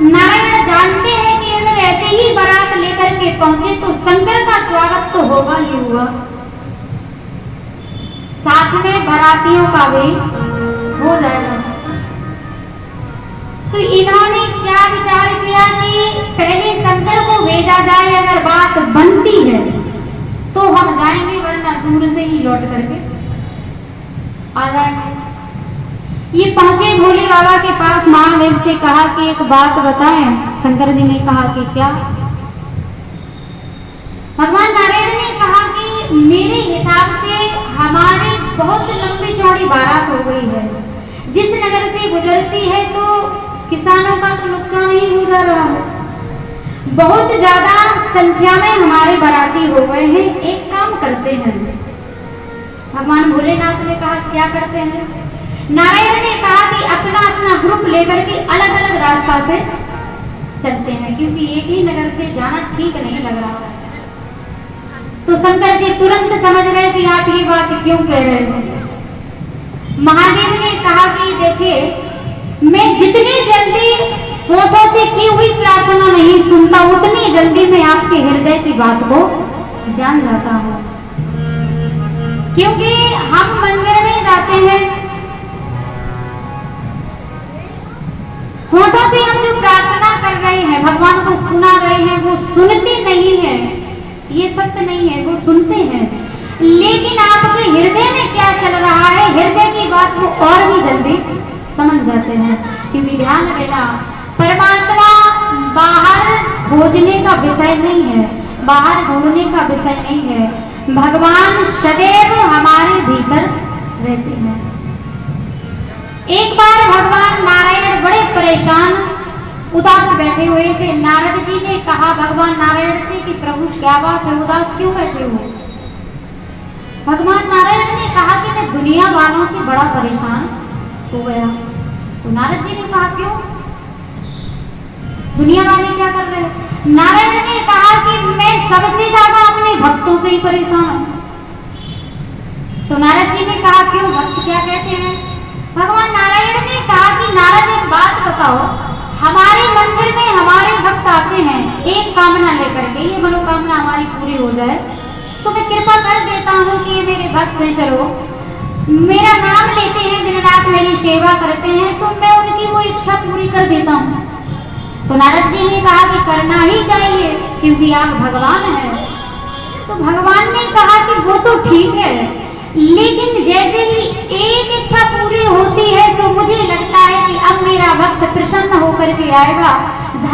नारायण जानते हैं कि अगर ऐसे ही बारात लेकर के पहुंचे तो शंकर का स्वागत तो होगा ही हुआ, साथ में बारातियों का भी हो जाएगा। तो इन्होंने क्या विचार किया कि पहले शंकर को भेजा जाए, अगर बात बनती है तो हम जाएंगे, वरना दूर से ही लौट करके आ जाएंगे। ये पहुंचे भोले बाबा के पास, महादेव से कहा कि एक बात बताएं। शंकर जी ने कहा कि क्या? भगवान नारायण ने कहा कि मेरे हिसाब से हमारी बहुत लंबी चौड़ी बारात हो गई है, जिस नगर से गुजरती है तो किसानों का तो नुकसान ही हो जा रहा है, बहुत ज्यादा संख्या में हमारे बाराती हो गए हैं। एक काम करते हैं। भगवान भोलेनाथ ने कहा क्या करते हैं? नारायण ने कहा कि अपना अपना ग्रुप लेकर के अलग अलग रास्ता से चलते हैं, क्योंकि एक ही नगर से जाना ठीक नहीं लग रहा है। तो शंकर जी तुरंत समझ गए कि आप ये बात क्यों कह रहे हैं। महादेव ने कहा कि देखिए, मैं जितनी जल्दी होठों से की हुई प्रार्थना नहीं सुनता, उतनी जल्दी मैं आपके हृदय की बात को जान जाता हूं। क्योंकि हम मंदिर में जाते हैं, होठों से हम जो प्रार्थना कर रहे हैं, भगवान को सुना रहे हैं, वो सुनते नहीं है, ये सत्य नहीं है, वो सुनते हैं। लेकिन आपके हृदय में क्या चल रहा है, हृदय की बात को और भी जल्दी समझ जाते हैं। क्योंकि ध्यान देना, परमात्मा बाहर खोजने का विषय नहीं है, बाहर ढूंढने का विषय नहीं है। भगवान सदैव हमारे भीतर रहते हैं। एक बार भगवान नारायण बड़े परेशान उदास बैठे हुए थे। नारद जी ने कहा भगवान नारायण से कि प्रभु क्या बात है, उदास क्यों बैठे हुए? भगवान नारायण ने कहा कि मैं दुनिया वालों से बड़ा परेशान हो गया। तो नारद जी ने कहा क्यों? दुनिया वाले क्या कर रहे हैं? नारायण ने कहा कि मैं सबसे ज्यादा अपने भक्तों से ही परेशान हूं। तो नारद जी ने कहा क्यों, भक्त क्या कहते हैं? भगवान नारायण ने कहा कि नारद एक बात बताओ, हमारे मंदिर में हमारे भक्त आते हैं एक कामना लेकर के, ये मनोकामना हमारी पूरी हो जाए तो मैं कृपा कर देता हूँ कि ये मेरे भक्त हैं, चलो मेरा नाम लेते हैं, दिन रात मेरी सेवा करते हैं, तो मैं उनकी वो इच्छा पूरी कर देता हूँ। तो नारद जी ने कहा कि करना ही चाहिए, क्योंकि आप भगवान हैं। तो भगवान ने कहा कि वो तो ठीक है, लेकिन जैसे ही एक इच्छा पूरी होती है तो मुझे लगता है कि अब मेरा भक्त प्रसन्न होकर के आएगा। धन